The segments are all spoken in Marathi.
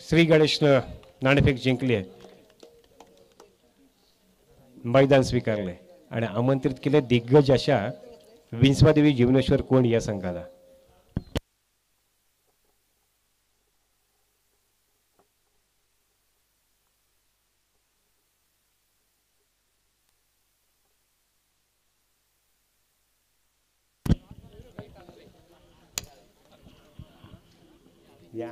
श्री गणेशनं नाणेफेक जिंकली आहे, मैदान स्वीकारले आणि आमंत्रित केले दिग्गज अशा विंचवादेवी जीवनेश्वर कोण या संघाला. या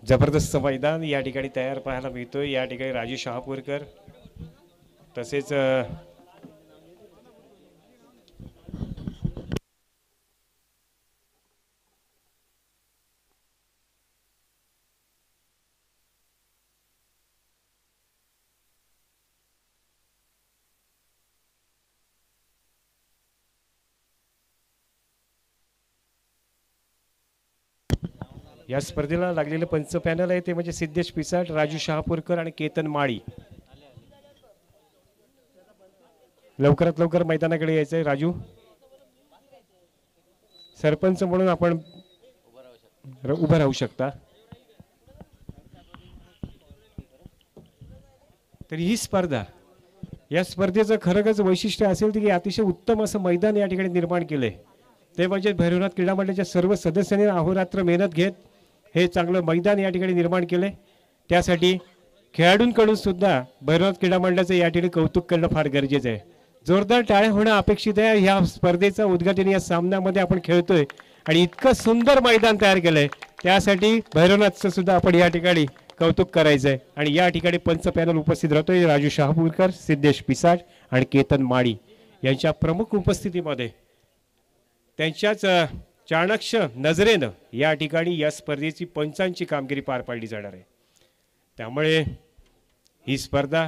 जबरदस्त मैदान या ठिकाणी तयार पाहायला मिळतोय. या ठिकाणी राजू शहापूरकर तसेच या स्पर्धेला लागलेलं पंच पॅनल आहे ते म्हणजे सिद्धेश पिसाट, राजू शहापूरकर आणि केतन माळी. लवकरात लवकर मैदानाकडे यायचंय. राजू सरपंच म्हणून आपण उभं राहू शकता. तर ही स्पर्धा, या स्पर्धेचं खरंच वैशिष्ट्य असेल की अतिशय उत्तम असं मैदान या ठिकाणी निर्माण केलंय. ते म्हणजे भैरवनाथ क्रीडा मंडळाच्या सर्व सदस्यांनी अहोरात्र मेहनत घेत हे चांगलं मैदान या ठिकाणी निर्माण केलंय. त्यासाठी खेळाडूंकडून सुद्धा भैरवनाथ क्रीडा मंडळाचं या ठिकाणी कौतुक करणं फार गरजेचं आहे. जोरदार टाळ्या होणं अपेक्षित आहे. ह्या स्पर्धेचं उद्घाटन या सामन्यामध्ये आपण खेळतोय आणि इतकं सुंदर मैदान तयार केलंय त्यासाठी भैरवनाथचं सुद्धा आपण या ठिकाणी कौतुक करायचं आहे. आणि या ठिकाणी पंच पॅनल उपस्थित राहतोय. राजू शहापूरकर, सिद्धेश पिसाट आणि केतन माळी यांच्या प्रमुख उपस्थितीमध्ये त्यांच्याच चाणक्य नजरेनं या ठिकाणी या स्पर्धेची पंचांची कामगिरी पार पाडली जाणार आहे. त्यामुळे ही स्पर्धा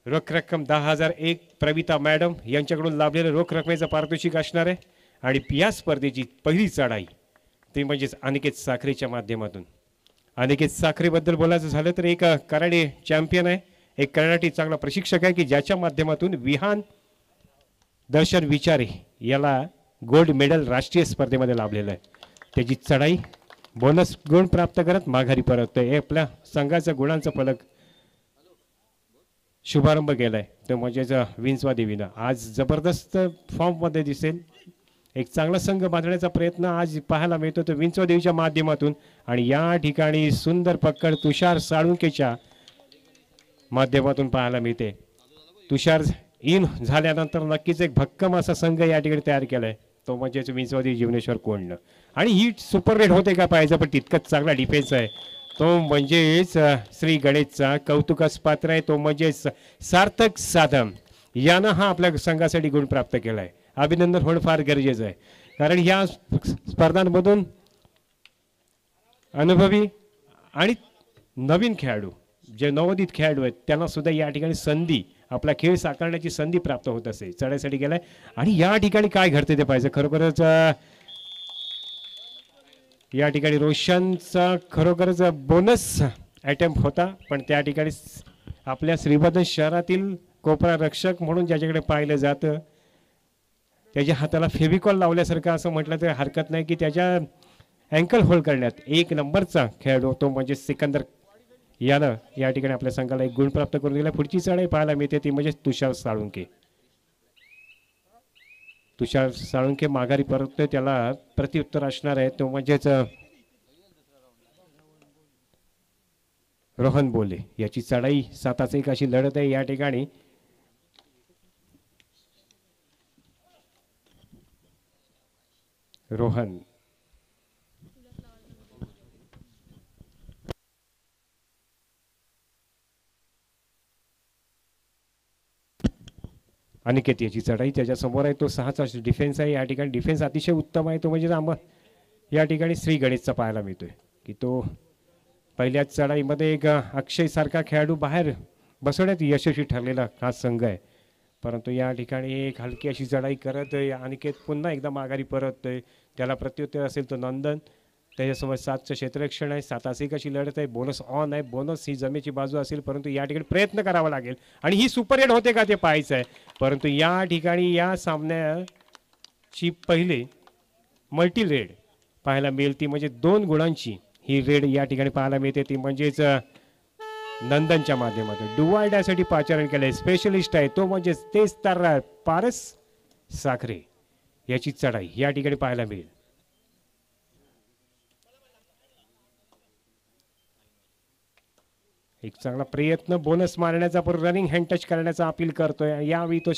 रोख रक्कम 10,001 प्रवीता मॅडम यांच्याकडून लाभलेलं रोख रकमेचं पारितोषिक असणार आहे. आणि या स्पर्धेची पहिली चढाई ते म्हणजेच अनिकेत साखरेच्या माध्यमातून. अनिकेत साखरेबद्दल बोलायचं झालं तर एक कराटे चॅम्पियन आहे, एक कराटे चांगला प्रशिक्षक आहे की ज्याच्या माध्यमातून विहान दर्शन विचारे याला गोल्ड मेडल राष्ट्रीय स्पर्धेमध्ये लाभलेलं आहे. त्याची चढाई बोनस गुण प्राप्त करत माघारी परततोय. आपल्या संघाचा गुणांचा फलक शुभारंभ केलाय तो म्हणजेच विंचवा देवीनं. आज जबरदस्त फॉर्ममध्ये दिसेल. एक चांगला संघ बांधण्याचा प्रयत्न आज पाहायला मिळतो तो विंचवा देवीच्या माध्यमातून. आणि या ठिकाणी सुंदर पकड तुषार साळुंकेच्या माध्यमातून पाहायला मिळते. तुषार इन झाल्यानंतर नक्कीच एक भक्कम असा संघ या ठिकाणी तयार केलाय तो म्हणजेच विंचवादेवी जीवनेश्वर कोणनं. आणि ही सुपर रेट होते का पाहायचं, पण तितकंच चांगला डिफेन्स आहे तो म्हणजेच श्री गणेशचा. कौतुकास पात्र आहे तो म्हणजेच सार्थक साधम यानं हा आपल्या संघासाठी गुण प्राप्त केलाय. अभिनंदन होणं फार गरजेचं आहे कारण या स्पर्धांमधून अनुभवी आणि नवीन खेळाडू जे नवोदित खेळाडू आहेत त्यांना सुद्धा या ठिकाणी संधी आपला खेळ साकारण्याची संधी प्राप्त होत असे. चढाईसाठी गेलाय आणि या ठिकाणी काय घडते ते पाहिजे. खरोखरच या ठिकाणी रोशनचा खरोखरच बोनस अटेम्प्ट होता पण त्या ठिकाणी आपल्या श्रीवर्धन शहरातील कोपरा रक्षक म्हणून ज्याच्याकडे पाहिलं जातं त्याच्या हाताला फेविकॉल लावल्यासारखं असं म्हटलं तर हरकत नाही की त्याच्या अँकल होल्ड करण्यात एक नंबरचा खेळाडू तो म्हणजे सिकंदर यानं या ठिकाणी आपल्या संघाला एक गुण प्राप्त करून दिला. पुढची चढाई पाहायला मिळते ती म्हणजे तुषार साळुंके. तुषार साळुंके माघारी परततोय, त्याला प्रत्युत्तर असणार आहे तो म्हणजेच रोहन बोले. याची चढाई 7-1 अशी लढत आहे या ठिकाणी. रोहन अनिकेत याची चढाई त्याच्यासमोर आहे तो 6चा डिफेन्स आहे. या ठिकाणी डिफेन्स अतिशय उत्तम आहे तो म्हणजे या ठिकाणी श्री गणेशचा पाहायला मिळतोय की तो पहिल्याच चढाईमध्ये एक अक्षय सारखा खेळाडू बाहेर बसवण्यात यशस्वी ठरलेला हा संघ आहे. परंतु या ठिकाणी एक हलकी अशी चढाई करत अनिकेत पुन्हा एकदा माघारी परततोय. त्याला प्रत्युत्तर असेल तो नंदन. त्याच्यासमोर 7चं क्षेत्ररक्षण आहे. 7-1 अशी लढत आहे. बोनस ऑन आहे. बोनस ही जमेची बाजू असेल परंतु या ठिकाणी प्रयत्न करावा लागेल आणि ही सुपर रेड होते का ते पाहायचं आहे. परंतु या ठिकाणी या सामन्याची पहिली मल्टी रेड पाहायला मिळेल, ती म्हणजे 2 गुणांची ही रेड या ठिकाणी पाहायला मिळते, ती म्हणजेच नंदनच्या माध्यमातून डुवायडासाठी पाचारण केलंय. स्पेशलिस्ट आहे तो म्हणजे तेच तर पारस साखरे याची चढाई या ठिकाणी पाहायला मिळेल. एक चांगला प्रयत्न बोनस मारण्याचा, पण रनिंग हँड टच करण्याचा अपील करतोय. यावेळी तो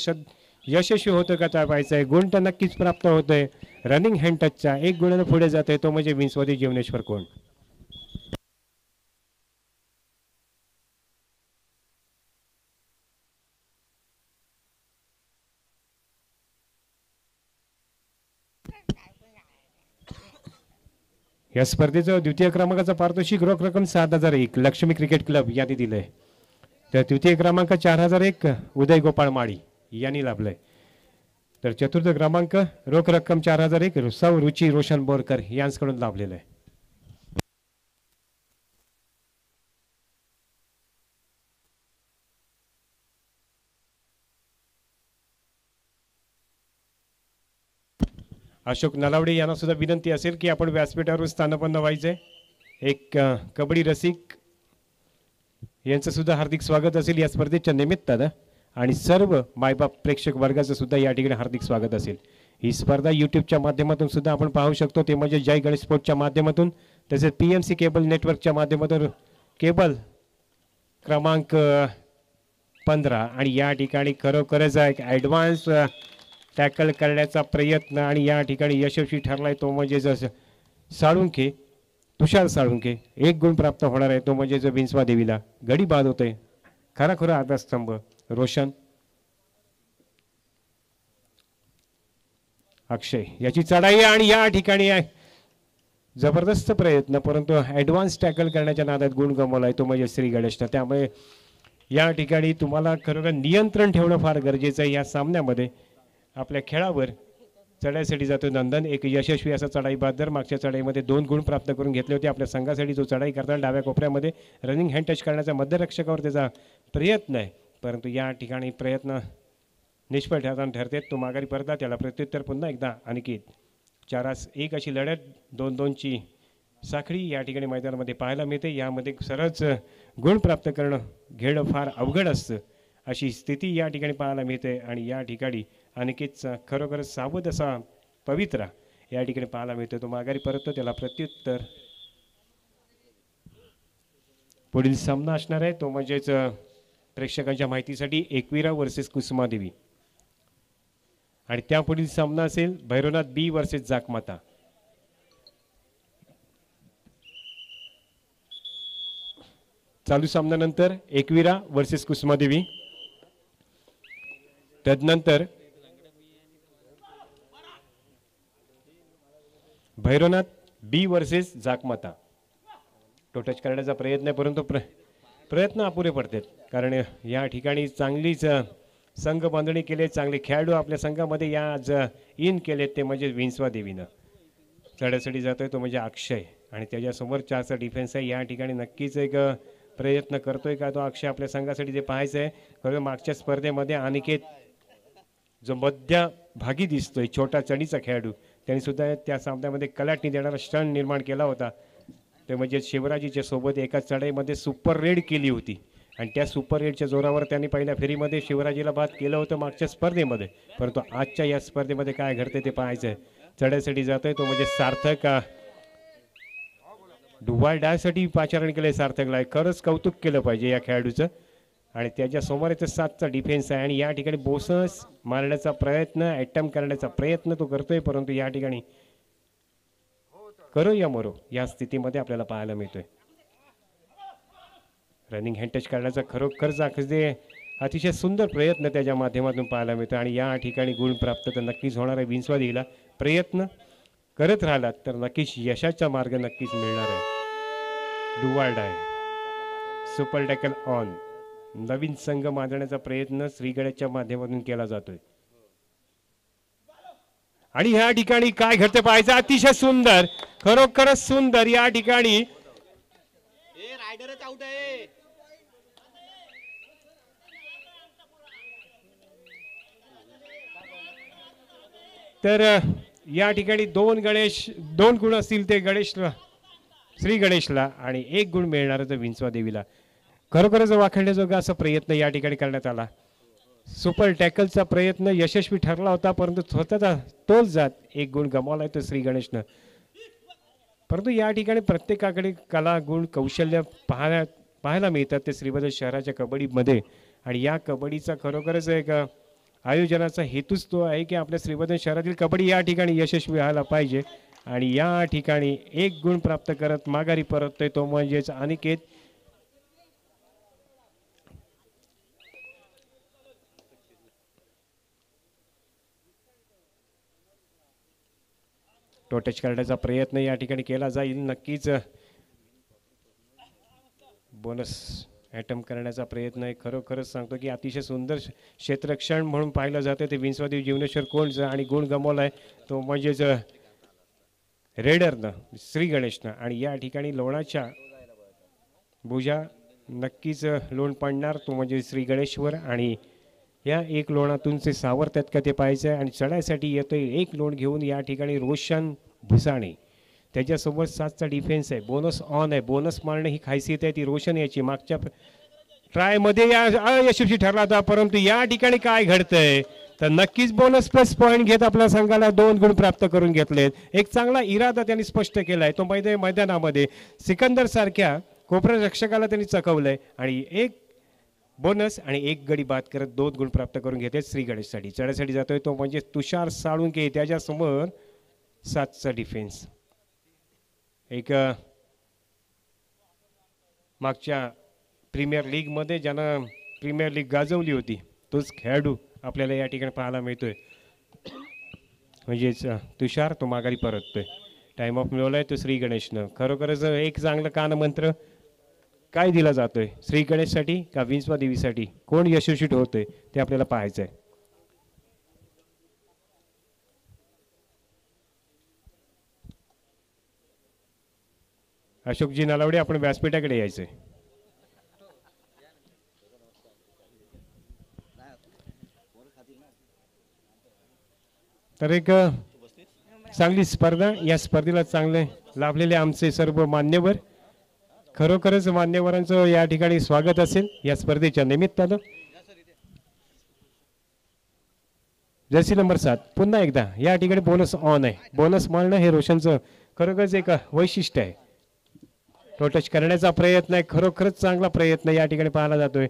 यशस्वी होतो का त्या पाहायचंय. गुण तर नक्कीच प्राप्त होतोय रनिंग हँड टचचा. 1 गुणाने पुढे जातोय तो म्हणजे विंचवादी जीवनेश्वर कोण. या स्पर्धेचं द्वितीय क्रमांकाचा पारितोषिक रोख रक्कम 7001 लक्ष्मी क्रिकेट क्लब यांनी दिलंय. तर तृतीय क्रमांक 4001 उदय गोपाळ माळी यांनी लाभलंय. तर चतुर्थ क्रमांक रोख रक्कम 4001 सौ रुची रोशन बोरकर यांच्याकडून लाभलेलं आहे. अशोक नलावडे यांना सुद्धा विनंती असेल की आपण व्यासपीठावर स्थानपन्न व्हायचंय. एक कबड्डी रसिक यांचं सुद्धा हार्दिक स्वागत असेल या स्पर्धेच्या निमित्तानं, आणि सर्व मायबाप प्रेक्षक वर्गाचं सुद्धा या ठिकाणी हार्दिक स्वागत असेल. ही स्पर्धा यूट्यूबच्या माध्यमातून सुद्धा आपण पाहू शकतो, ते म्हणजे जय गणेश स्पोर्टच्या माध्यमातून, तसेच PMC केबल नेटवर्कच्या माध्यमातून केबल क्रमांक 15. आणि या ठिकाणी खरोखरच एक ॲडव्हान्स टॅकल करण्याचा प्रयत्न आणि या ठिकाणी यशस्वी ठरलाय तो म्हणजे जसं साळुंखे, तुषार साळुंखे. 1 गुण प्राप्त होणार आहे तो म्हणजे जो विंचवा देवीला गडी बाद होतोय. खरा आधारस्तंभ रोशन अक्षय याची चढाई, आणि या ठिकाणी जबरदस्त प्रयत्न, परंतु ॲडव्हान्स टॅकल करण्याच्या नादात गुण गमावलाय तो म्हणजे श्री गणेशनं. त्यामुळे या ठिकाणी तुम्हाला खरोखर नियंत्रण ठेवणं फार गरजेचं आहे. या सामन्यामध्ये आपल्या खेळावर चढाईसाठी जातो नंदन. एक यशस्वी असा चढाई बहादर मागच्या चढाईमध्ये 2 गुण प्राप्त करून घेतले होते आपल्या संघासाठी. जो चढाई करताना डाव्या कोपऱ्यामध्ये रनिंग हँड टच करण्याचा मध्यरक्षकावर त्याचा प्रयत्न आहे, परंतु या ठिकाणी प्रयत्न निष्फळ ठरते. तो माघारी परतला. त्याला प्रत्युत्तर पुन्हा एकदा अनिकेत. 4-1 अशी लढत 2-2ची साखळी या ठिकाणी मैदानामध्ये पाहायला मिळते. यामध्ये सरच गुण प्राप्त घेणं फार अवघड असतं अशी स्थिती या ठिकाणी पाहायला मिळते. आणि या ठिकाणी अनिकेतचा खरोखर सावध असा पवित्रा या ठिकाणी पाहायला मिळतो. तो माघारी परततो. त्याला प्रत्युत्तर. पुढील सामना असणार आहे तो म्हणजेच प्रेक्षकांच्या माहितीसाठी एकविरा वर्सेस कुसुमादेवी, आणि त्या पुढील सामना असेल भैरवनाथ B वर्सेस जाकमाता. चालू सामन्यानंतर एकविरा वर्सेस कुसुमादेवी, तदनंतर भैरवनाथ B वर्सेस जाकमाता. तो टच करण्याचा प्रयत्न आहे, परंतु प्रयत्न अपुरे पडतात, कारण या ठिकाणी चांगलीच संघ बांधणी केली. चांगले खेळाडू आपल्या संघामध्ये या आज इन केलेत, ते म्हणजे विंचवा देवीनं. चढ्यासाठी जातोय तो म्हणजे अक्षय, आणि त्याच्यासमोर 4चा डिफेन्स आहे. या ठिकाणी नक्कीच एक प्रयत्न करतोय का तो अक्षय आपल्या संघासाठी, जे पाहायचं आहे. खरं मागच्या स्पर्धेमध्ये अनिकेत जो मध्यभागी दिसतोय छोटा चढीचा खेळाडू, त्यांनी सुद्धा त्या सामन्यामध्ये कलाटणी देणारा स्टंट निर्माण केला होता. ते म्हणजे शिवराजीच्या सोबत एका चढाईमध्ये सुपर रेड केली होती, आणि त्या सुपर रेडच्या जोरावर त्यांनी पहिल्या फेरीमध्ये शिवराजीला बाद केलं होतं मागच्या स्पर्धेमध्ये. परंतु आजच्या या स्पर्धेमध्ये काय घडते ते पाहायचं आहे. चढाईसाठी जातोय तो म्हणजे सार्थक. डुवाल डायसाठी पाचारण केलंय सार्थकला. खरंच कौतुक केलं पाहिजे या खेळाडूचं. आणि त्याच्या समोर इथं 7चा डिफेन्स आहे, आणि या ठिकाणी बोसस मारण्याचा प्रयत्न, अटेम्प्ट करण्याचा प्रयत्न तो करतोय, परंतु या ठिकाणी करो या मरो या स्थितीमध्ये आपल्याला पाहायला मिळतोय. रनिंग हँड टच करण्याचा खरोखरच अतिशय सुंदर प्रयत्न त्याच्या माध्यमातून पाहायला मिळतो, आणि या ठिकाणी गुण प्राप्त तर नक्कीच होणार आहे. विंचवा देवीला प्रयत्न करत राहिलात तर नक्कीच यशाचा मार्ग नक्कीच मिळणार आहे. डुवाल्ड आहे सुपर टॅकल ऑन. नवीन संघ बांधण्याचा प्रयत्न श्रीगणेशच्या माध्यमातून केला जातोय, आणि ह्या ठिकाणी काय घडते पाहायचं. अतिशय सुंदर, खरोखरच सुंदर. या ठिकाणी तर या ठिकाणी दोन गुण असतील ते गणेशला, श्री गणेशला, आणि एक गुण मिळणार तर विंचवा देवीला. खरोखरच वाखाणण्याजोगा असा प्रयत्न या ठिकाणी करण्यात आला. सुपर टॅकलचा प्रयत्न यशस्वी ठरला होता, परंतु स्वतःचा तोल जात एक गुण गमावलाय तो श्री गणेशनं. परंतु या ठिकाणी प्रत्येकाकडे कला, गुण, कौशल्य पाहायला मिळतात ते श्रीवर्धन शहराच्या कबड्डीमध्ये. आणि या कबड्डीचा खरोखरच एक आयोजनाचा हेतूच तो आहे की आपल्या श्रीवर्धन शहरातील कबड्डी या ठिकाणी यशस्वी व्हायला पाहिजे. आणि या ठिकाणी एक गुण प्राप्त करत माघारी परततोय तो म्हणजेच अनिकेत. तो टच करण्याचा प्रयत्न या ठिकाणी केला जाईल. नक्कीच बोनस अटेम्प्ट करण्याचा प्रयत्न आहे. खरोखरच सांगतो की अतिशय सुंदर क्षेत्ररक्षण म्हणून पाहिलं जातं ते विंचवादेव जीवनेश्वर कोणचं. आणि गुण गमावलाय तो म्हणजेच रेडरनं, श्री गणेशनं. आणि या ठिकाणी लोणाच्या भुजा नक्कीच लोण पडणार तो म्हणजे श्री गणेशवर. आणि या एक लोणातून ते सावरतात का ते पाहायचं आहे. आणि चढायसाठी येतोय एक लोण घेऊन या ठिकाणी रोशन भुसाणे. त्याच्यासोबत 7चा डिफेन्स आहे. बोनस ऑन आहे. बोनस मारणं ही खासियत आहे ती रोशन याची. मागच्या ट्रायमध्ये या अयशस्वी ठरला होता, परंतु या ठिकाणी काय घडतंय तर नक्कीच बोनस प्लस पॉईंट घेत आपल्या संघाला 2 गुण प्राप्त करून घेतलेत. एक चांगला इरादा त्यांनी स्पष्ट केलाय तो मैदानामध्ये सिकंदर सारख्या कोपरा रक्षकाला त्यांनी चकवलंय. आणि एक बोनस आणि एक गडी बाद करत 2 गुण प्राप्त करून घेते श्री गणेशसाठी. चढ्यासाठी जातोय तो म्हणजे तुषार साळुंके. त्याच्यासमोर 7चा डिफेन्स. एक मागच्या प्रीमियर लीगमध्ये ज्यानं प्रीमियर लीग गाजवली होती तोच खेळाडू आपल्याला या ठिकाणी पाहायला मिळतोय. म्हणजेच तुषार तो माघारी परततोय. टाइम ऑफ मिळवलाय तो श्री गणेशनं. खरोखरच एक चांगलं कानमंत्र काय दिला जातोय श्री गणेशसाठी का विंचवा देवीसाठी, कोण यशस्वी होतोय ते आपल्याला पाहायचं आहे. अशोकजी नलावडे आपण व्यासपीठाकडे यायचंय. तर एक चांगली स्पर्धा, या स्पर्धेला चांगले लाभलेले आमचे सर्व मान्यवर. खरोखरच मान्यवरांचं या ठिकाणी स्वागत असेल या स्पर्धेच्या निमित्तानं. जर्सी नंबर 7 पुन्हा एकदा या ठिकाणी बोनस ऑन आहे. बोनस मारणं हे रोशनचं खरोखरच एक वैशिष्ट्य आहे. तो टच करण्याचा प्रयत्न आहे. खरोखरच चांगला प्रयत्न या ठिकाणी पाहायला जातोय.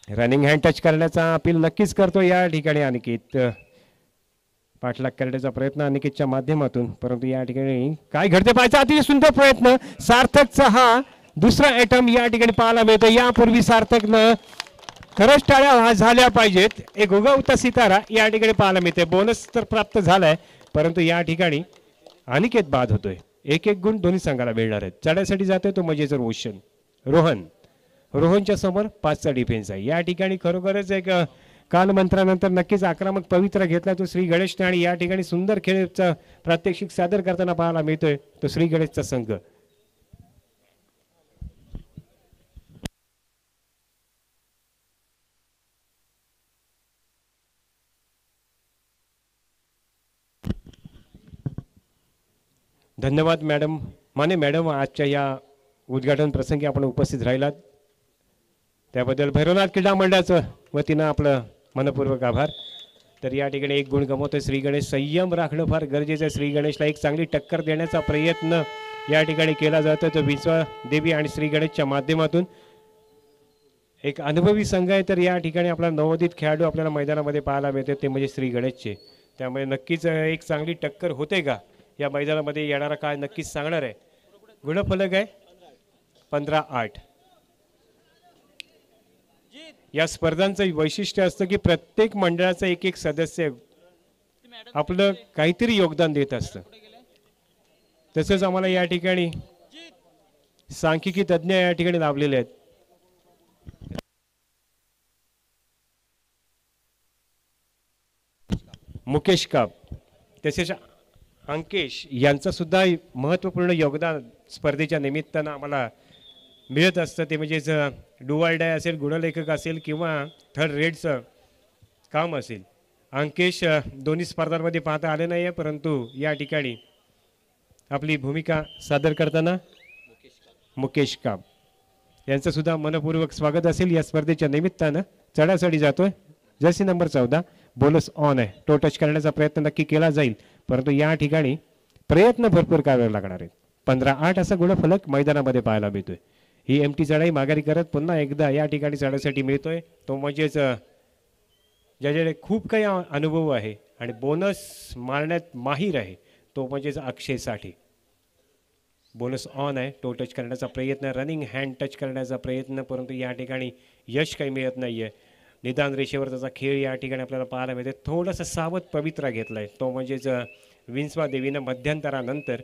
रनिंग हँड टच करण्याचा अपील नक्कीच करतो या ठिकाणी अनिकेत. पाठलाग करण्याचा प्रयत्न अनिकेतच्या माध्यमातून, परंतु या ठिकाणी काय घडते पाहायचा अतिशय सुंदर प्रयत्न. सार्थकचा हा दुसरा अटेम्प्ट या ठिकाणी पाहायला मिळतो. यापूर्वी सार्थकनं खरंच टाळ्या झाल्या पाहिजेत. एक उगवता सितारा या ठिकाणी पाहायला मिळते. बोनस तर प्राप्त झालाय, परंतु या ठिकाणी अनिकेत बाद होतोय. एक गुण दोन्ही संघाला मिळणार आहेत. चढायसाठी जातोय तो म्हणजेच रोहनच्या समोर 5चा डिफेन्स आहे. या ठिकाणी खरोखरच एक कालमंत्रानंतर नक्कीच आक्रमक पवित्रा घेतला तो श्री गणेशने. आणि या ठिकाणी सुंदर खेळचा प्रात्यक्षिक सादर करताना पाहायला मिळतोय तो श्री गणेशचा संघ. धन्यवाद मॅडम, माने मॅडम, आजच्या या उद्घाटन प्रसंगी आपण उपस्थित राहिलात त्याबद्दल भैरवनाथ क्रीडा मंडळाचं वतीनं आपलं मनपूर्वक आभार. तर या ठिकाणी एक गुण गमवतोय श्री गणेश. संयम राखणं फार गरजेचं आहे. श्री गणेशला एक चांगली टक्कर देण्याचा प्रयत्न या ठिकाणी केला जातो तो विंचवा देवी आणि श्री गणेशच्या माध्यमातून. एक अनुभवी संघ आहे. तर या ठिकाणी आपला नवोदित खेळाडू आपल्याला मैदानामध्ये पाहायला मिळते ते म्हणजे श्री गणेशचे. त्यामुळे नक्कीच एक चांगली टक्कर होते का या मैदानामध्ये येणारा काळ नक्कीच सांगणार आहे. गुणफलक आहे 15-8. या स्पर्धांचं वैशिष्ट्य असतं की प्रत्येक मंडळाचं एक सदस्य आपलं काहीतरी योगदान देत असतं. तसंच आम्हाला या ठिकाणी सांख्यिकी तज्ज्ञ या ठिकाणी लाभलेले आहेत. मुकेश काप तसेच अंकेश यांचं सुद्धा महत्त्वपूर्ण योगदान स्पर्धेच्या निमित्तानं आम्हाला मिळत असतं. ते म्हणजेच डुवाल डाय असेल, गुणलेखक असेल किंवा थर्ड रेडचं काम असेल. अंकेश दोन्ही स्पर्धांमध्ये पाहता आले नाही आहे, परंतु या ठिकाणी आपली भूमिका सादर करताना मुकेश काब यांचं सुद्धा मनपूर्वक स्वागत असेल या स्पर्धेच्या निमित्तानं. चढाचढी जातोय. जर्सी नंबर 14 बोनस ऑन आहे. टो टच करण्याचा प्रयत्न नक्की केला जाईल, परंतु या ठिकाणी प्रयत्न भरपूर करावे लागणार आहेत. 15-8 असा गुणफलक मैदानामध्ये पाहायला मिळतोय. ही एमटी चढाई माघारी करत पुन्हा एकदा या ठिकाणी चढायसाठी मिळतोय. तो म्हणजेच ज्याच्याकडे खूप काही अनुभव आहे आणि बोनस मारण्यात माहीर आहे, तो म्हणजेच अक्षय साठे. बोनस ऑन आहे. टो टच करण्याचा प्रयत्न, रनिंग हँड टच करण्याचा प्रयत्न, परंतु या ठिकाणी यश काही मिळत नाही आहे. निदान रेषेवर त्याचा खेळ या ठिकाणी आपल्याला पाहायला मिळते. थोडासा सावध पवित्रा घेतला आहे, तो म्हणजेच विंचवा देवीनं मध्यंतरानंतर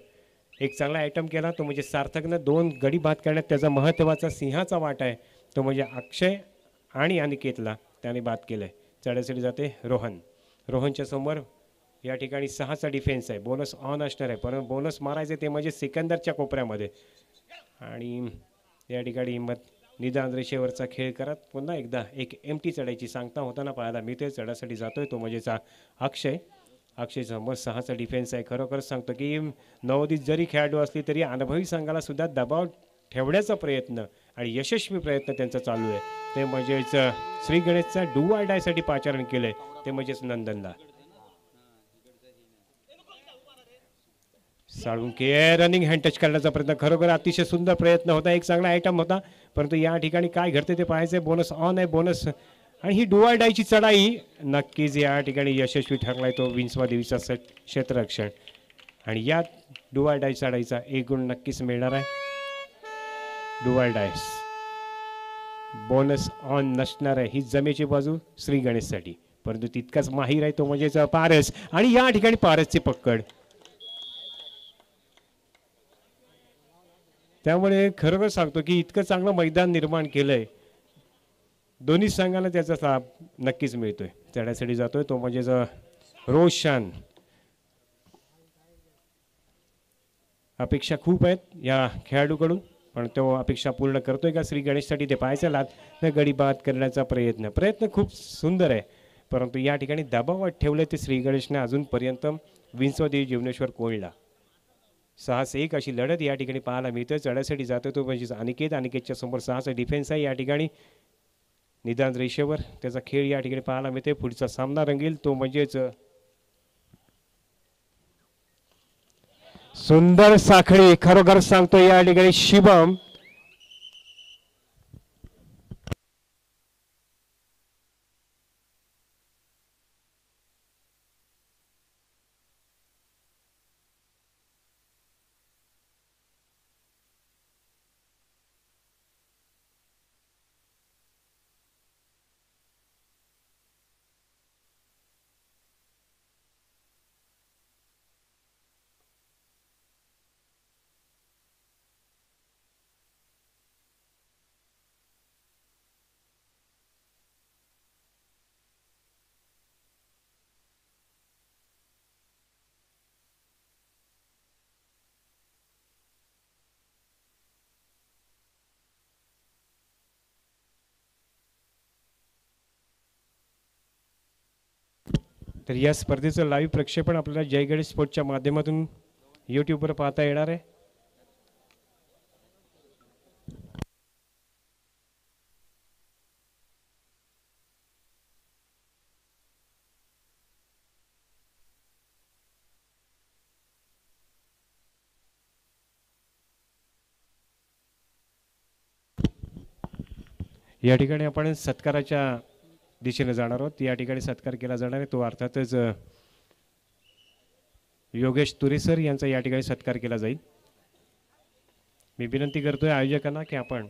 एक चांगला आयटम केला, तो म्हणजे सार्थकनं 2 गडी बाद करण्यात त्याचा महत्त्वाचा सिंहाचा वाटा आहे. तो म्हणजे अक्षय आणि अनिकेतला त्याने बाद केलं आहे. चढायसाठी जाते रोहनच्या समोर या ठिकाणी 6चा डिफेन्स आहे. बोनस ऑन असणार आहे, परंतु बोनस मारायचे ते म्हणजे सिकंदरच्या कोपऱ्यामध्ये. आणि या ठिकाणी हिंमत निदान रेषेवरचा खेळ करत पुन्हा एकदा एक एमटी चढायची सांगता होताना पाहायला मिळते. चढासाठी जातोय तो म्हणजेचा अक्षय समोर 6चा डिफेन्स आहे. खरोखरच सांगतो की नवोदित जरी खेळाडू असली तरी अनुभवी संघाला सुद्धा दबाव ठेवण्याचा प्रयत्न आणि यशस्वी प्रयत्न त्यांचा चालू आहे. ते म्हणजेच श्री गणेशचा डू आर डायसाठी पाचारण केलंय, ते म्हणजेच नंदनला. साळुंके रनिंग हँड टच करण्याचा प्रयत्न, खरोखर अतिशय सुंदर प्रयत्न होता. एक चांगला आयटम होता, परंतु या ठिकाणी काय घडते ते पाहायचंय. बोनस ऑन आहे. बोनस आणि ही डू आर डायची चढाई नक्कीच या ठिकाणी यशस्वी ठरलाय तो विंचवा देवीचा क्षेत्ररक्षण. आणि या डू आर डाय चढाईचा 1 गुण नक्कीच मिळणार आहे. Do or die's bonus on नसणार आहे. ही जमेची बाजू श्री गणेशसाठी, परंतु तितकाच माहीर आहे तो म्हणजेच पारस. आणि या ठिकाणी पारसची पकड, त्यामुळे खरोखर सांगतो की इतकं चांगलं मैदान निर्माण केलंय. दोन्ही संघांना त्याचा लाभ नक्कीच मिळतोय. चढायसाठी जातोय तो म्हणजेच रोशन. अपेक्षा खूप आहेत या खेळाडूकडून, पण तो अपेक्षा पूर्ण करतोय का श्री गणेशसाठी ते पाहायचं. लात गडी बाद करण्याचा प्रयत्न खूप सुंदर आहे, परंतु या ठिकाणी दबावात ठेवले ते श्री गणेशने अजूनपर्यंत विंचवादेवी जीवनेश्वर कोळला. 6-1 अशी लढत या ठिकाणी पाहायला मिळते. चढायसाठी जातो तो म्हणजेच अनिकेतच्या समोर 6चा डिफेन्स आहे. या ठिकाणी निदान रेषेवर त्याचा खेळ या ठिकाणी पाहायला मिळते. पुढचा सामना रंगेल तो म्हणजेच सुंदर साखळी. खरोखर सांगतो या ठिकाणी शिवम तर या स्पर्धेचं लाईव्ह प्रक्षेपण आपल्याला जय गणेश स्पोर्टच्या माध्यमातून यूट्यूबवर पाहता येणार आहे. या ठिकाणी आपण सत्काराच्या दिशेने जाणार आहोत. या ठिकाणी सत्कार केला जाणार आहे तो अर्थातच योगेश तुरेसर यांचा या ठिकाणी सत्कार केला जाईल. मी विनंती करतोय आयोजकांना की आपण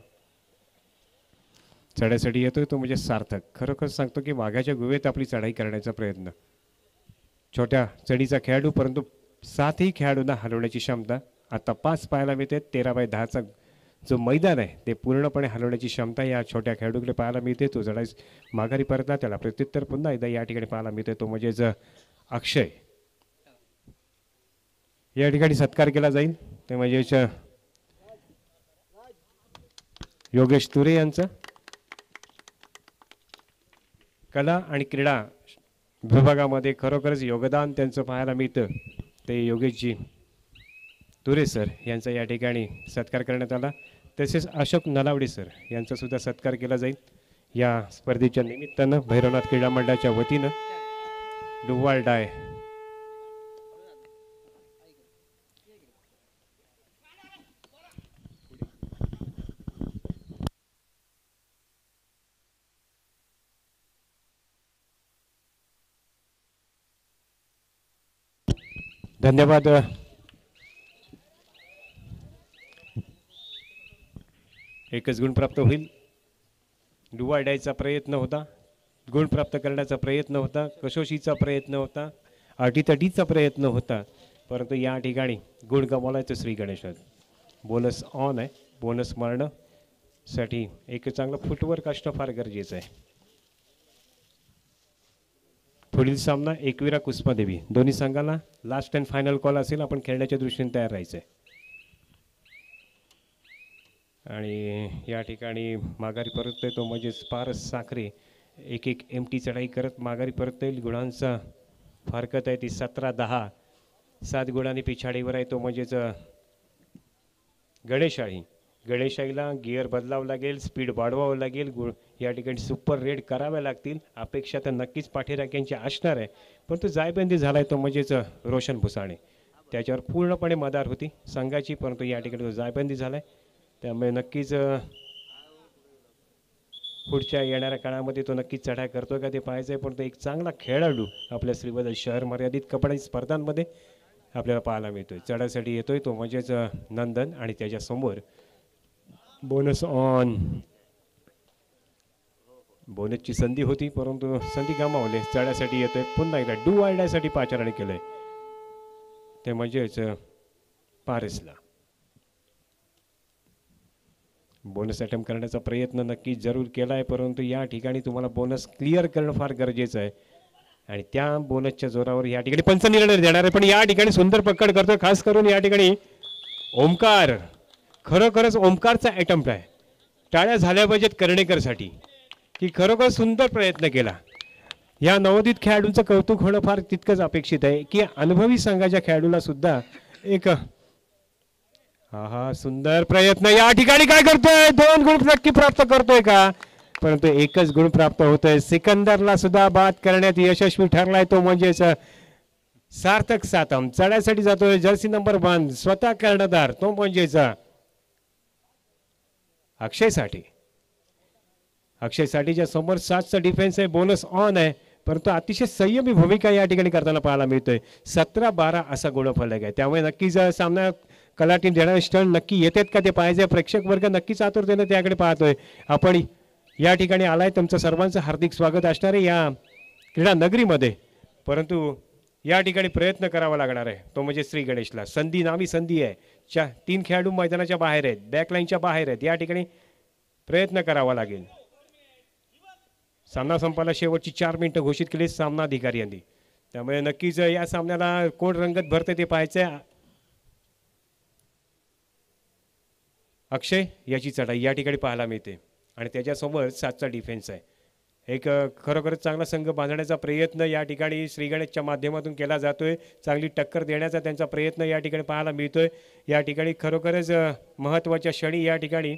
चढाईसाठी येतोय तो म्हणजे सार्थक. खरोखर सांगतो की वाघाच्या गुहेत आपली चढाई करण्याचा प्रयत्न. छोट्या चढीचा खेळाडू, परंतु 7ही खेळाडूंना हलवण्याची क्षमता. आता 5 पाहायला मिळते. 13x10चा जो मैदान आहे ते पूर्णपणे हलवण्याची क्षमता या छोट्या खेळाडूकडे पाहायला मिळते. तो चढाईस माघारी परतला, त्याला प्रत्युत्तर पुन्हा एकदा या ठिकाणी पाहायला मिळते तो म्हणजेच अक्षय. या ठिकाणी सत्कार केला जाईल ते म्हणजेच योगेश तुरे यांचा. कला आणि क्रीडा विभागामध्ये खरोखरच योगदान त्यांचं पाहायला मिळतं ते योगेशजी तुरे सर यांचा या ठिकाणी सत्कार करण्यात आला. तसेच अशोक नलावडे सर यांचा सुद्धा सत्कार केला जाईल या स्पर्धेच्या निमित्तानं भैरवनाथ क्रीडा मंडळाच्या वतीनं. डुवाल डाय धन्यवाद. एकच गुण प्राप्त होईल. डुवाल डायचा प्रयत्न होता, गुण प्राप्त करण्याचा प्रयत्न होता, कसोशीचा प्रयत्न होता, अटीतटीचा प्रयत्न होता, परंतु या ठिकाणी गुण गमावलायचं श्री गणेशात. बोनस ऑन आहे. बोनस मारण्यासाठी एक चांगलं फुटवर्क असणं फार गरजेचं आहे. पुढील सामना एकविरा कुस्मादेवी. दोन्ही संघाला लास्ट अँड फायनल कॉल असेल. आपण खेळण्याच्या दृष्टीने तयार राहायचं आहे. आणि या ठिकाणी माघारी परततोय तो म्हणजेच पारस साखरे एक एमटी चढाई करत माघारी परत येईल. गुणांचा फारकत आहे ती 17-10. 7 गुणांनी पिछाडीवर आहे तो म्हणजेच गणेशाळी. गणेशाईला गिअर बदलावं लागेल, स्पीड वाढवावं लागेल, या ठिकाणी सुपर रेड कराव्या लागतील. अपेक्षा तर नक्कीच पाठीराख्यांची असणार आहे, पण तो जायबंदी झाला आहे तो म्हणजेच रोशन भुसाणे. त्याच्यावर पूर्णपणे मदार होती संघाची, परंतु या ठिकाणी तो जायबंदी झाला आहे. त्यामुळे नक्कीच पुढच्या येणाऱ्या काळामध्ये तो नक्कीच चढाई करतोय का ते पाहायचं आहे. पण तो एक चांगला खेळाडू आपल्या श्रीवर्धन शहर मर्यादित कबड्डी स्पर्धांमध्ये आपल्याला पाहायला मिळतोय. चढाईसाठी येतोय तो म्हणजेच नंदन. आणि त्याच्यासमोर बोनस ऑन. बोनसची संधी होती परंतु संधी गमावली. चढाईसाठी येतोय पुन्हा एकदा डुवाल डायसाठी पाचारण केलंय ते म्हणजेच पारसला. बोनस अटेम्प्ट करण्याचा प्रयत्न नक्की जरूर केला आहे, परंतु या ठिकाणी तुम्हाला बोनस क्लिअर करणं फार गरजेचं आहे. आणि त्या बोनसच्या जोरावर या ठिकाणी पंच निर्णय देणार आहे. पण या ठिकाणी सुंदर पकड करतोय खास करून या ठिकाणी ओमकार. खरोखरच ओमकारचा अटेम्प्ट आहे. टाळ्या झाल्या पाहिजेत कर्णेकरसाठी की खरोखर सुंदर प्रयत्न केला. या नवोदित खेळाडूंचं कौतुक होणं फार तितकंच अपेक्षित आहे की अनुभवी संघाच्या खेळाडूला सुद्धा एक हा सुंदर प्रयत्न. या ठिकाणी काय करतोय 2 गुण नक्की प्राप्त करतोय का, परंतु एकच गुण प्राप्त होतोय. सिकंदरला सुद्धा बाद करण्यात यशस्वी ठरलाय तो म्हणजेच सार्थक सातम. चढायसाठी जातोय जर्सी नंबर 1 स्वतः कर्णधार तो म्हणजेच अक्षयसाठी. अक्षयसाठीच्या समोर 7चा डिफेन्स आहे. बोनस ऑन आहे, परंतु अतिशय संयमी भूमिका या ठिकाणी करताना पाहायला मिळतोय. 17-12 असा गुणफलक आहे. त्यामुळे नक्कीच सामना कलाटी देणारे स्टंट नक्की येतात का ते पाहायचे. प्रेक्षक वर्ग नक्कीच आतुरतेने त्याकडे पाहतोय. आपण या ठिकाणी आलाय, तुमचं सर्वांचं हार्दिक स्वागत असणार आहे या क्रीडा नगरीमध्ये. परंतु या ठिकाणी प्रयत्न करावा लागणार आहे तो म्हणजे श्री गणेशला. संधी नामी संधी आहे. 3 खेळाडू मैदानाच्या बाहेर आहेत, बॅकलाईनच्या बाहेर आहेत. या ठिकाणी प्रयत्न करावा लागेल. सामना संपायला शेवटची 4 मिनिटं घोषित केली सामना अधिकारी यांनी. त्यामुळे नक्कीच या सामन्याला कोण रंगत भरते ते पाहायचंय. अक्षय याची चढाई या ठिकाणी पाहायला मिळते आणि त्याच्यासमोर 7चा डिफेन्स आहे. एक खरोखरच चांगला संघ बांधण्याचा प्रयत्न या ठिकाणी श्री गणेशच्या माध्यमातून केला जातोय. चांगली टक्कर देण्याचा त्यांचा प्रयत्न या ठिकाणी पाहायला मिळतोय. या ठिकाणी खरोखरच महत्त्वाच्या क्षणी या ठिकाणी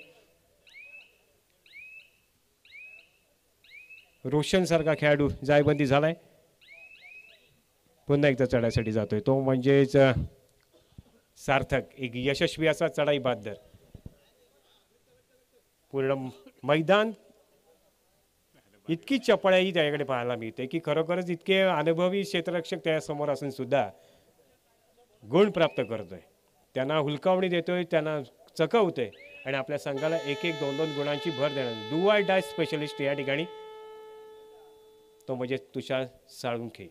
रोशन सारखा खेळाडू जायबंदी झालाय. पुन्हा एकदा चढायसाठी जातोय तो म्हणजेच सार्थक. एक यशस्वी असा चढाई बहादर. पूर्ण मैदान इतकी चपळाई त्याकडे पाहायला मिळते की खरोखरच इतके अनुभवी क्षेत्ररक्षक त्यासमोर असून सुद्धा गुण प्राप्त करतोय. त्यांना हुलकावणी देतोय, त्यांना चकवतोय आणि आपल्या संघाला 1-1 2-2 गुणांची भर देणार. डुवाल डाय स्पेशलिस्ट या ठिकाणी तो म्हणजे तुषार साळुंखे.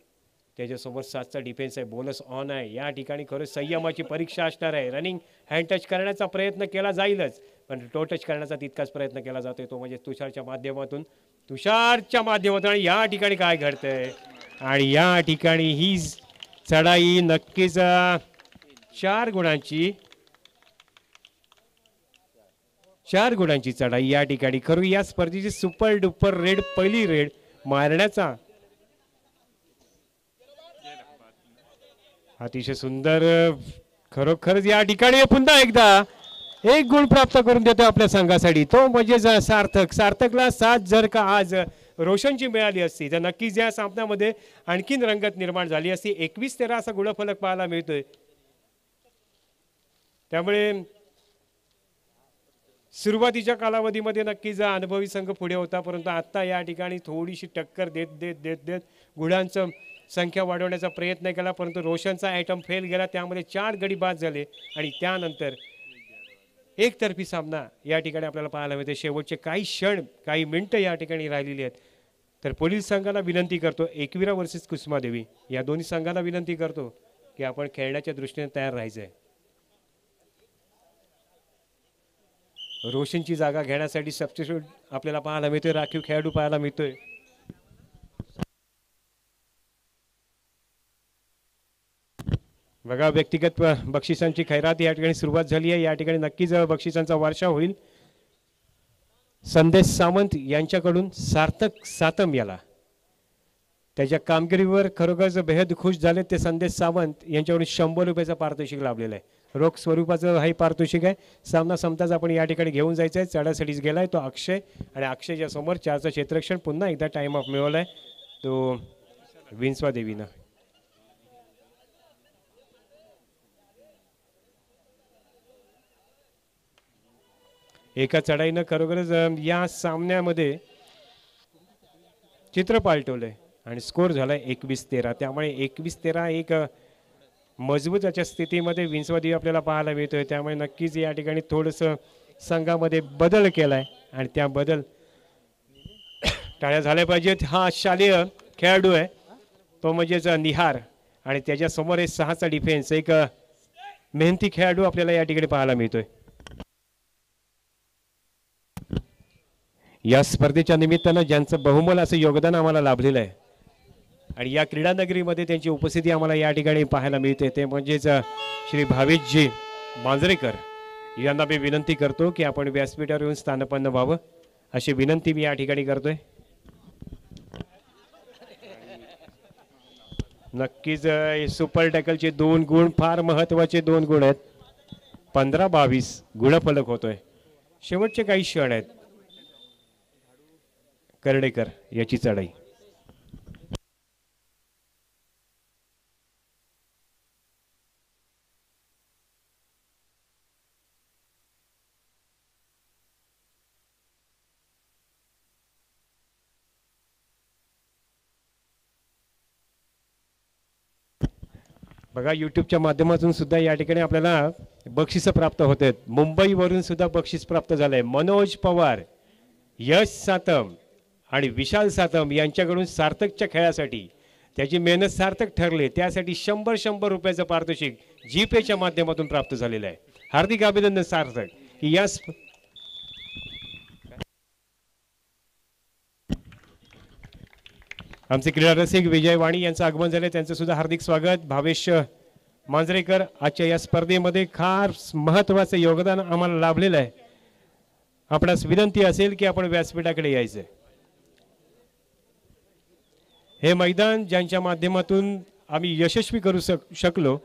त्याच्यासमोर 7चा डिफेन्स आहे. बोनस ऑन आहे. या ठिकाणी खरंच संयमाची परीक्षा असणार आहे. रनिंग हँड टच करण्याचा प्रयत्न केला जाईलच, पण टो टच करण्याचा तितकाच प्रयत्न केला जातोय तो म्हणजे तुषारच्या माध्यमातून. आणि या ठिकाणी काय घडतंय आणि या ठिकाणी ही चढाई नक्कीच 4 गुणांची चढाई या ठिकाणी. खरं या स्पर्धेची सुपर डुपर रेड पहिली रेड मारण्याचा अतिशय सुंदर खरोखरच या ठिकाणी पुन्हा एकदा एक गुण प्राप्त करून देतो आपल्या संघासाठी, तो म्हणजे सार्थक. सार्थकला साथ जर का आज रोशनची मिळाली असती तर नक्कीच या सामन्यामध्ये आणखीन रंगत निर्माण झाली असती. 21-13 असा गुणफलक पाहायला मिळतोय. त्यामुळे सुरुवातीच्या कालावधीमध्ये नक्कीच अनुभवी संघ पुढे होता, परंतु आता या ठिकाणी थोडीशी टक्कर देत देत देत देत गुणांचं संख्या वाढवण्याचा प्रयत्न केला, परंतु रोशनचा आयटम फेल गेला. त्यामध्ये 4 गडी बाद झाले आणि त्यानंतर एकतर्फी सामना या ठिकाणी आपल्याला पाहायला मिळते. शेवटचे काही क्षण काही मिनिटं या ठिकाणी राहिलेली आहेत. तर पोलीस संघाला विनंती करतो, एकविरा वर्सेस कुसुमादेवी या दोन्ही संघाला विनंती करतो की आपण खेळण्याच्या दृष्टीने तयार राहायचं आहे. रोशनची जागा घेण्यासाठी सबस्टिट्यूट आपल्याला पाहायला मिळतोय, राखीव खेळाडू पाहायला मिळतोय. बघा व्यक्तिगत बक्षिसांची खैरात या ठिकाणी सुरुवात झाली आहे. या ठिकाणी नक्कीच बक्षिसांचा वारसा होईल. संदेश सावंत यांच्याकडून सार्थक सातम याला त्याच्या कामगिरीवर खरोखरच बेहद खुश झाले ते संदेश सावंत यांच्याकडून 100 रुपयाचा पारितोषिक लाभलेला आहे. रोख स्वरूपाचं हे पारितोषिक आहे. सामना संपताच आपण या ठिकाणी घेऊन जायचं आहे. चढासाठीच गेलाय तो अक्षय आणि अक्षयच्या समोर 4चं क्षेत्ररक्षण पुन्हा एकदा टाइम ऑफ मिळवलाय तो विंचवा देवीनं. एका चढाईनं खरोखरच या सामन्यामध्ये चित्र पालटवलंय आणि स्कोर झालाय 21-13. त्यामुळे 21-13 एक मजबूत अशा स्थितीमध्ये विंचवादेवी आपल्याला पाहायला मिळतोय. त्यामुळे नक्कीच या ठिकाणी थोडंसं संघामध्ये बदल केलाय आणि त्या बदल टाळ्या झाल्या पाहिजेत. हा शालेय खेळाडू आहे तो म्हणजेच निहार आणि त्याच्या समोर 6चा डिफेन्स एक मेहनती खेळाडू आपल्याला या ठिकाणी पाहायला मिळतोय. या स्पर्धेच्या निमित्तानं ज्यांचं बहुमोल असं योगदान आम्हाला लाभलेलं आहे आणि या क्रीडा नगरीमध्ये त्यांची उपस्थिती आम्हाला या ठिकाणी पाहायला मिळते ते म्हणजेच श्री भावेशजी मांजरेकर यांना मी विनंती करतो की आपण व्यासपीठावर येऊन स्थानपन्न व्हावं अशी विनंती मी या ठिकाणी करतोय. नक्कीच सुपर टॅकलचे 2 गुण फार महत्त्वाचे 2 गुण आहेत. 15-22 गुणफलक होतोय. शेवटचे काही क्षण आहेत. कर्डेकर याची चढाई बघा यूट्यूबच्या माध्यमातून सुद्धा या ठिकाणी आपल्याला बक्षिसं प्राप्त होत आहेत. मुंबईवरून सुद्धा बक्षीस प्राप्त झालंय. मनोज पवार, यश सातम आणि विशाल सातम यांच्याकडून सार्थकच्या खेळासाठी त्याची मेहनत सार्थक ठरले त्यासाठी 100 रुपयाचं पारितोषिक जीपेच्या माध्यमातून प्राप्त झालेलं आहे. हार्दिक अभिनंदन सार्थक की या आमचे क्रीडा रसिक विजय वाणी यांचं आगमन झाले त्यांचं सुद्धा हार्दिक स्वागत. भावेश मांजरेकर आजच्या या स्पर्धेमध्ये फार महत्त्वाचं योगदान आम्हाला लाभलेलं आहे. आपणास विनंती असेल की आपण व्यासपीठाकडे यायचं. हे मैदान ज्यांच्या माध्यमातून आम्ही यशस्वी करू शकलो.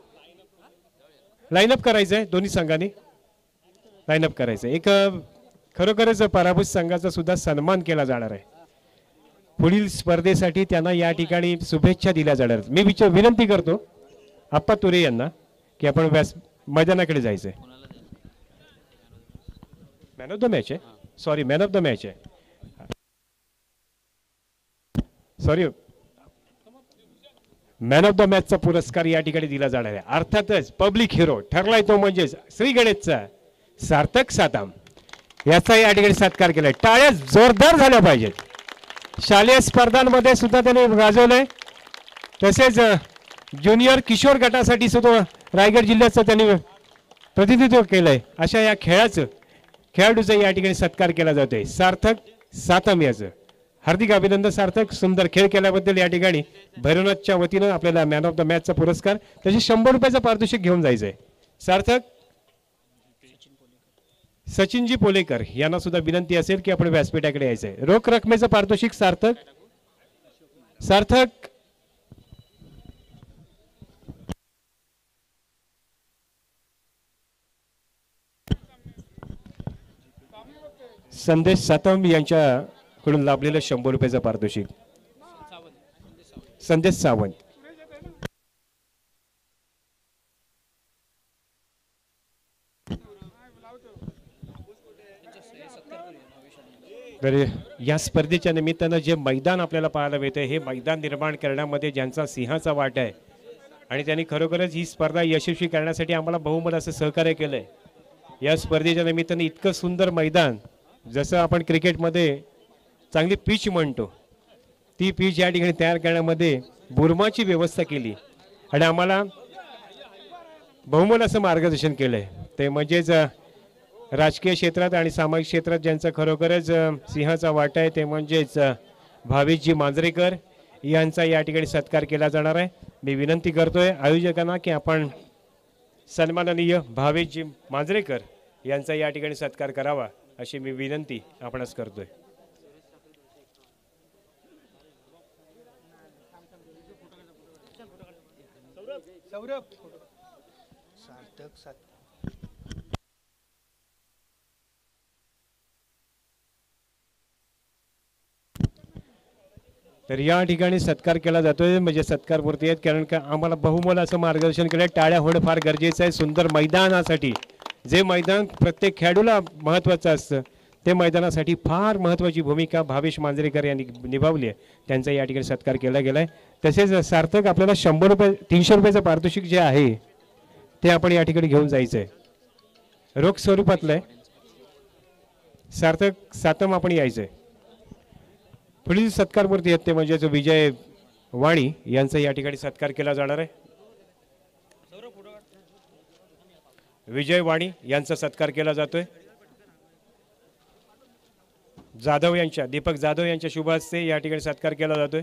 लाईनअप करायचं आहे. दोन्ही संघांनी लाईनअप करायचं. एक खरोखरच पराभूत संघाचा सुद्धा सन्मान केला जाणार आहे. पुढील स्पर्धेसाठी त्यांना या ठिकाणी शुभेच्छा दिल्या जाणार. मी विनंती करतो आप्पा तुरे यांना की आपण मैदानाकडे जायचंय. मॅन ऑफ द मॅच आहे. Sorry man of the match आहे. सॉरी मॅन ऑफ द मॅचचा पुरस्कार या ठिकाणी दिला जाणार आहे. अर्थातच पब्लिक हिरो ठरलाय तो म्हणजे श्री गणेशचा सार्थक सातम याचा या ठिकाणी सत्कार केलाय. टाळ्या जोरदार झाल्या पाहिजेत. शालेय स्पर्धांमध्ये सुद्धा त्याने गाजवलंय. तसेच ज्युनियर किशोर गटासाठी सुद्धा रायगड जिल्ह्याचं त्यांनी प्रतिनिधित्व केलंय. अशा या खेळाडूचा या ठिकाणी सत्कार केला जातोय. सार्थक सातम याचं हार्दिक अभिनंदन. सार्थक सुंदर खेळ केल्याबद्दल या ठिकाणी भैरवनाथच्या वतीनं आपल्याला मॅन ऑफ द मॅचचा पुरस्कार त्याचे 100 रुपयाचं पारितोषिक घेऊन जायचंय. सार्थक सचिनजी पोलेकर यांना सुद्धा विनंती असेल की आपण व्यासपीठाकडे यायचंय. रोख रकमेचं पारितोषिक सार्थक संदेश सातम यांच्याकडून लाभलेलं 100 रुपयाचं पारितोषिक. संदेश सावंत. तर या स्पर्धेच्या निमित्तानं जे मैदान आपल्याला पाहायला मिळतं, हे मैदान निर्माण करण्यामध्ये ज्यांचा सिंहाचा वाटा आहे आणि त्यांनी खरोखरच ही स्पर्धा यशस्वी करण्यासाठी आम्हाला बहुमोल असं सहकार्य केलं आहे. या स्पर्धेच्या निमित्तानं इतकं सुंदर मैदान, जसं आपण क्रिकेटमध्ये चांगली पिच म्हणतो, ती पिच या ठिकाणी तयार करण्यामध्ये बुरमाची व्यवस्था केली आणि आम्हाला बहुमोल असं मार्गदर्शन केलं आहे. ते म्हणजेच राजकीय क्षेत्रात आणि सामाजिक क्षेत्रात ज्यांचा खरोखरच सिंहाचा वाटा आहे, ते म्हणजेच भावेशजी मांजरेकर यांचा या ठिकाणी सत्कार केला जाणार आहे. मी विनंती करतोय आयोजकांना की आपण सन्माननीय भावेशजी मांजरेकर यांचा या ठिकाणी सत्कार करावा, अशी मी विनंती आपणच करतोय. तर या ठिकाणी सत्कार केला जातोय, म्हणजे सत्कार मूर्ती आहेत, कारण का आम्हाला बहुमोल असं मार्गदर्शन केलं. टाळ्या होणं फार गरजेचं आहे सुंदर मैदानासाठी. जे मैदान प्रत्येक खेळाडूला महत्त्वाचं असतं, ते मैदानासाठी फार महत्त्वाची भूमिका भावेश मांजरेकर यांनी निभावली आहे. त्यांचा या ठिकाणी सत्कार केला गेला आहे. तसेच सार्थक आपल्याला 100 रुपये 300 रुपयाचं पारितोषिक जे आहे ते आपण या ठिकाणी घेऊन जायचं आहे, रोख स्वरूपातलं आहे. सार्थक सातम आपण यायचं आहे. पुढील सत्कार मूर्ती आहेत ते म्हणजे विजय वाणी यांचा या ठिकाणी सत्कार केला जाणार आहे. विजय वाणी यांचा सत्कार केला जातोय. जाधव यांच्या, दीपक जाधव यांच्या शुभ हस्ते या ठिकाणी सत्कार केला जातोय.